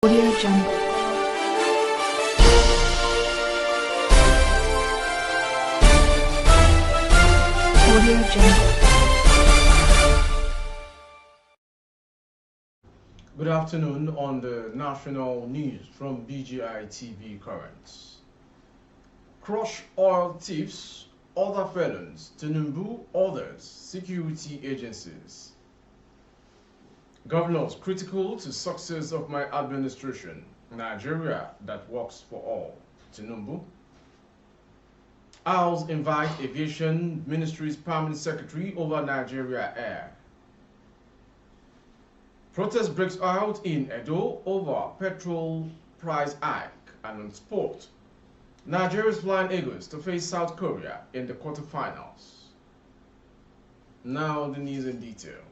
Audio Jungle. Audio Jungle. Good afternoon on the national news from BGI TV Currents. Crush oil thieves, other felons, Tinubu orders security agencies. Governors critical to success of my administration. Nigeria that works for all. Tinubu. House invite Aviation Ministry's Permanent Secretary over Nigeria Air. Protest breaks out in Edo over petrol price hike. And on sport, Nigeria's Flying Eagles to face South Korea in the quarterfinals. Now the news in detail.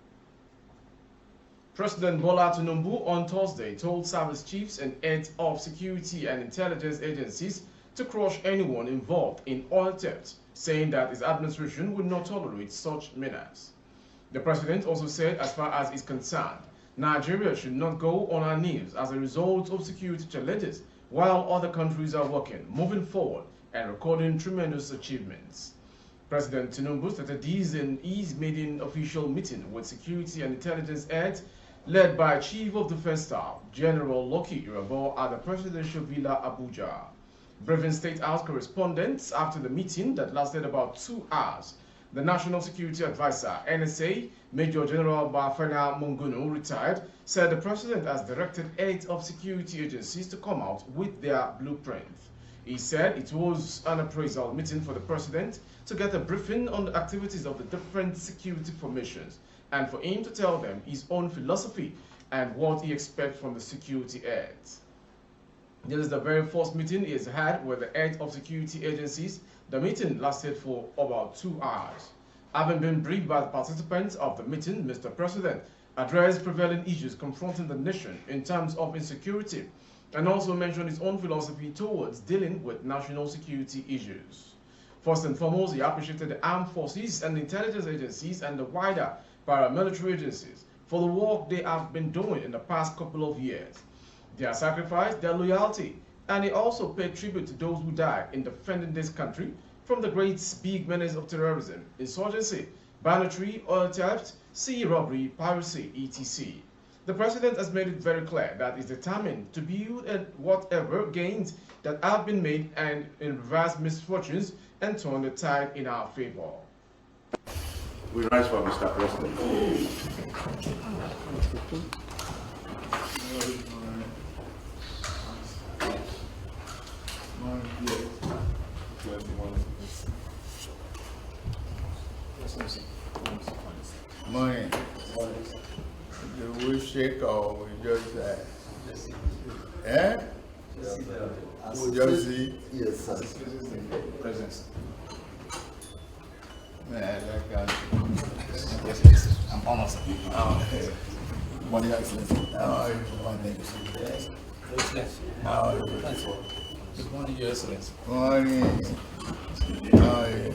President Bola Tinubu on Thursday told service chiefs and heads of security and intelligence agencies to crush anyone involved in oil theft, saying that his administration would not tolerate such menace. The president also said, as far as is concerned, Nigeria should not go on her knees as a result of security challenges, while other countries are working, moving forward, and recording tremendous achievements. President Tinubu stated this in his maiden official meeting with security and intelligence heads led by Chief of Defense Staff General Lucky Irabo at the Presidential Villa Abuja. Briefing State House correspondents after the meeting that lasted about 2 hours. The National Security Advisor, NSA, Major General Bafana Mungunu, retired, said the President has directed heads of security agencies to come out with their blueprint. He said it was an appraisal meeting for the President to get a briefing on the activities of the different security formations and for him to tell them his own philosophy and what he expects from the security heads. This is the very first meeting he has had with the heads of security agencies. The meeting lasted for about 2 hours. Having been briefed by the participants of the meeting, Mr. President addressed prevailing issues confronting the nation in terms of insecurity and also mentioned his own philosophy towards dealing with national security issues. First and foremost, he appreciated the armed forces and intelligence agencies and the wider paramilitary agencies for the work they have been doing in the past couple of years. Their sacrifice, their loyalty, and he also paid tribute to those who died in defending this country from the great big menace of terrorism, insurgency, banditry, oil theft, sea robbery, piracy, etc. The President has made it very clear that he is determined to build whatever gains that have been made and reverse misfortunes and turn the tide in our favor. We rise for Mr. President. Morning. Do we shake or we just we just see? Yes, sir. Presence. Man, that guy. I'm honored, sir. Morning, Excellency. How are you? Morning. How are you? Good morning, Your Excellency. Morning. How are you?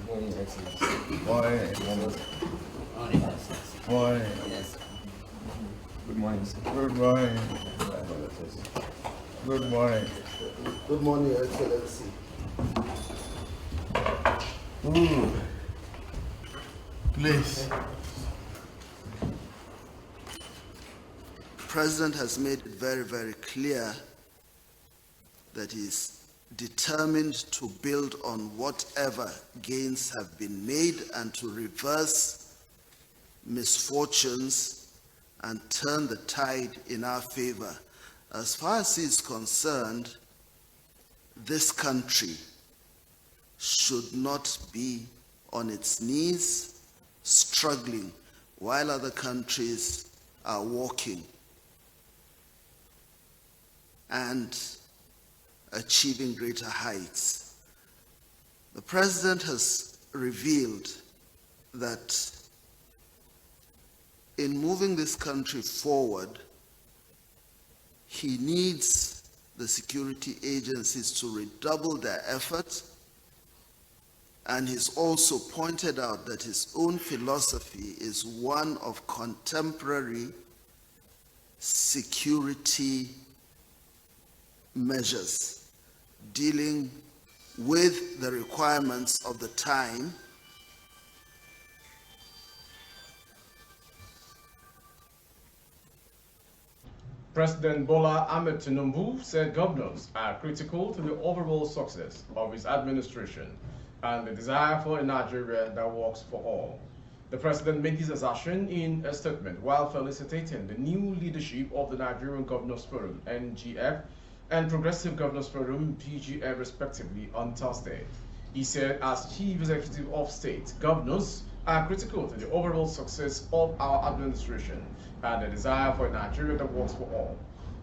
Morning, Excellency. Morning. Morning, Excellency. Morning. Yes. Good morning, sir. Good morning. Good morning. Good morning, Your Excellency. Please. The President has made it very, very clear that he's determined to build on whatever gains have been made and to reverse misfortunes and turn the tide in our favor. As far as he is concerned, this country should not be on its knees struggling while other countries are walking and achieving greater heights. The President has revealed that in moving this country forward, he needs the security agencies to redouble their efforts, and he's also pointed out that his own philosophy is one of contemporary security measures dealing with the requirements of the time President Bola Ahmed Tinubu said governors are critical to the overall success of his administration and the desire for a Nigeria that works for all. The president made this assertion in a statement while felicitating the new leadership of the Nigerian Governors Forum (NGF) and Progressive Governors Forum (PGF) respectively on Thursday. He said, as Chief Executive of State, governors are critical to the overall success of our administration and the desire for a Nigeria that works for all.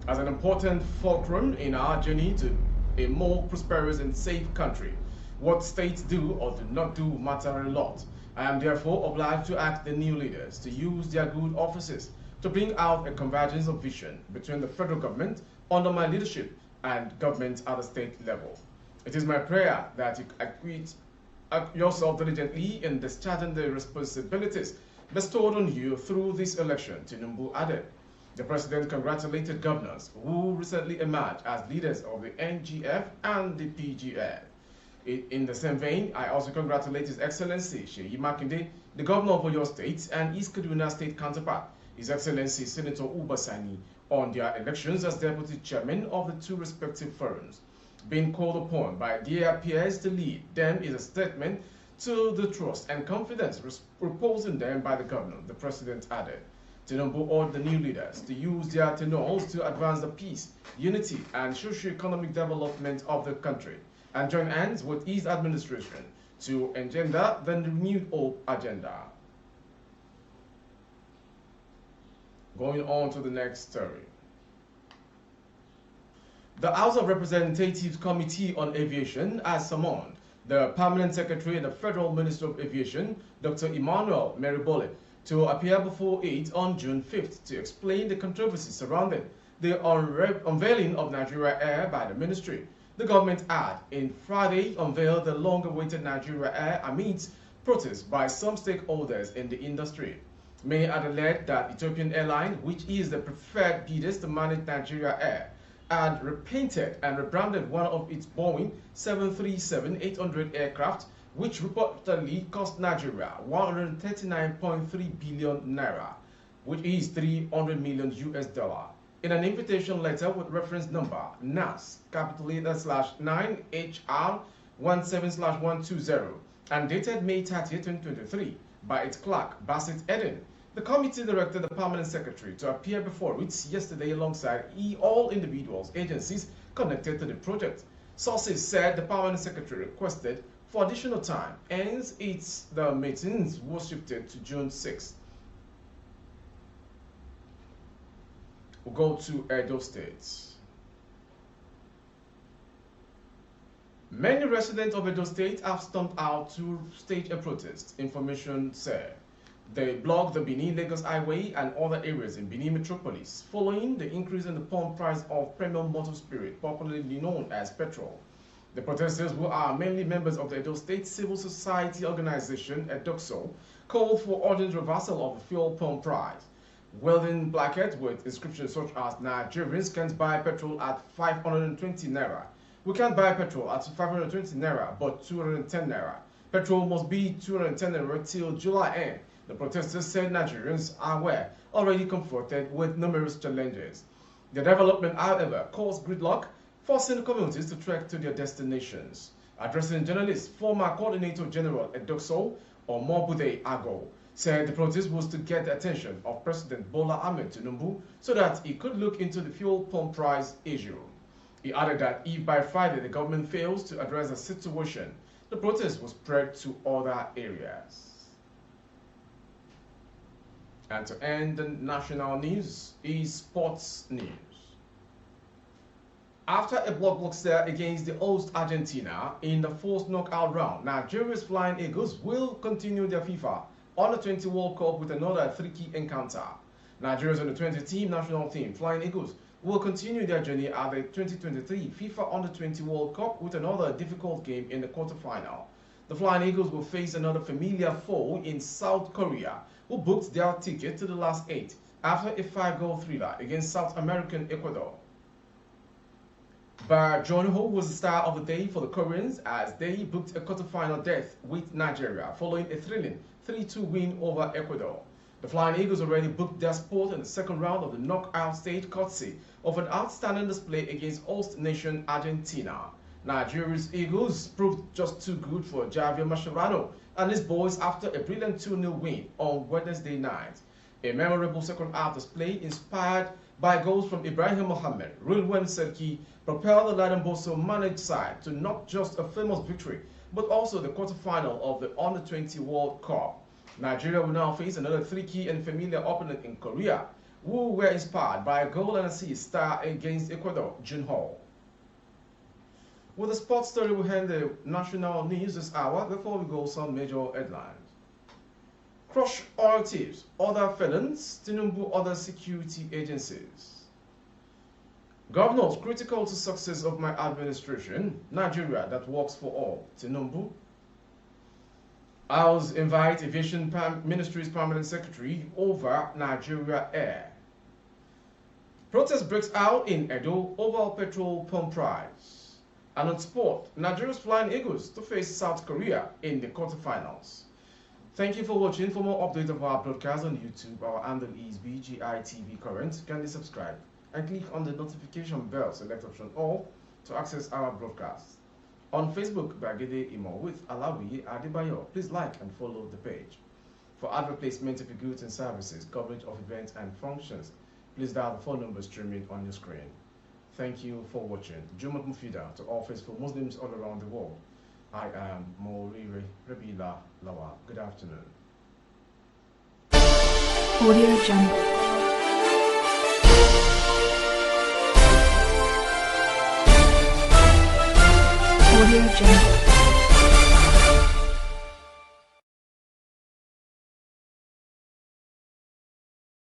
As an important fulcrum in our journey to a more prosperous and safe country, what states do or do not do matter a lot. I am therefore obliged to ask the new leaders to use their good offices to bring out a convergence of vision between the federal government under my leadership and government at the state level. It is my prayer that you acquit yourself diligently in discharging the responsibilities bestowed on you through this election, Tinubu added. The president congratulated governors who recently emerged as leaders of the NGF and the PGF. In the same vein, I also congratulate His Excellency Seyi Makinde, the governor of Oyo State, and his Kaduna State counterpart, His Excellency Senator Uba Sani, on their elections as deputy chairman of the two respective forums. Being called upon by their peers to lead them is a statement to the trust and confidence reposing them by the governor, the president added. Tinubu ordered the new leaders to use their tenures to advance the peace, unity, and socio-economic development of the country, and join hands with his administration to engender the renewed hope agenda. Going on to the next story. The House of Representatives Committee on Aviation has summoned the Permanent Secretary and the Federal Minister of Aviation, Dr. Emmanuel Meribole, to appear before it on June 5th to explain the controversy surrounding the unveiling of Nigeria Air by the ministry. The government had, in Friday, unveiled the long-awaited Nigeria Air amidst protests by some stakeholders in the industry. Many had alleged that Ethiopian Airlines, which is the preferred bidders to manage Nigeria Air, had repainted and rebranded one of its Boeing 737-800 aircraft, which reportedly cost Nigeria 139.3 billion naira, which is 300 million US dollar. In an invitation letter with reference number NAS *9HR17/120 and dated May 30, 2023, by its clerk Bassett Eden, the committee directed the permanent secretary to appear before it yesterday alongside all individuals, agencies connected to the project. Sources said the permanent secretary requested for additional time, hence the meetings was shifted to June 6th. We'll go to Edo State. Many residents of Edo State have stormed out to stage a protest, information said. They blocked the Benin-Lagos Highway and other areas in Benin metropolis following the increase in the pump price of premium motor spirit, popularly known as petrol. The protesters, who are mainly members of the Edo State Civil Society Organization, EDOXO, called for urgent reversal of the fuel pump price, welding placards with inscriptions such as "Nigerians can't buy petrol at 520 naira. We can't buy petrol at 520 naira, but 210 naira. Petrol must be 210 naira till July end." The protesters said Nigerians were already confronted with numerous challenges. The development, however, caused gridlock, forcing communities to trek to their destinations. Addressing journalists, former Coordinator General EDOXO, Omobude Ago, said the protest was to get the attention of President Bola Ahmed Tinubu so that he could look into the fuel pump price issue. He added that if by Friday the government fails to address the situation, the protest will spread to other areas. And to end the national news is sports news. After a block stare against the host Argentina in the first knockout round, Nigeria's Flying Eagles will continue their FIFA Under-20 World Cup with another tricky encounter. Nigeria's Under-20 national team, Flying Eagles, will continue their journey at the 2023 FIFA Under-20 World Cup with another difficult game in the quarterfinal. The Flying Eagles will face another familiar foe in South Korea, who booked their ticket to the last 8 after a 5-goal thriller against South American Ecuador. But John Ho was the star of the day for the Koreans as they booked a quarter-final death with Nigeria following a thrilling 3-2 win over Ecuador. The Flying Eagles already booked their spot in the second round of the knockout stage courtesy of an outstanding display against host nation Argentina. Nigeria's Eagles proved just too good for Javier Mascherano and his boys after a brilliant 2-0 win on Wednesday night. A memorable second-half display inspired by goals from Ibrahim Mohammed, Rilwan Serki, propelled the Ladenboso managed side to not just a famous victory, but also the quarter-final of the Under-20 World Cup. Nigeria will now face another tricky and familiar opponent in Korea, who were inspired by a goal and assist star against Ecuador, Jun Ho. With the sports story, we end the national news this hour. Before we go, some major headlines. Crush oil thieves, other felons, Tinubu, other security agencies. Governors critical to success of my administration, Nigeria that works for all, Tinubu. House invite Aviation Ministry's Permanent Secretary over Nigeria Air. Protest breaks out in Edo over petrol pump price. And on sport, Nigeria's Flying Eagles to face South Korea in the quarterfinals. Thank you for watching. For more updates of our broadcast on YouTube, our handle is BGITV Current. Kindly subscribe and click on the notification bell, select option all to access our broadcast. On Facebook, Bagede Imo with Alawi Adebayo. Please like and follow the page. For advertisement of goods and services, coverage of events and functions, please dial the phone number streaming on your screen. Thank you for watching. Jumat Mufida to all faithful Muslims all around the world. I am Morire Rabila Lawa. Good afternoon. Audio Jungle. Audio Jungle.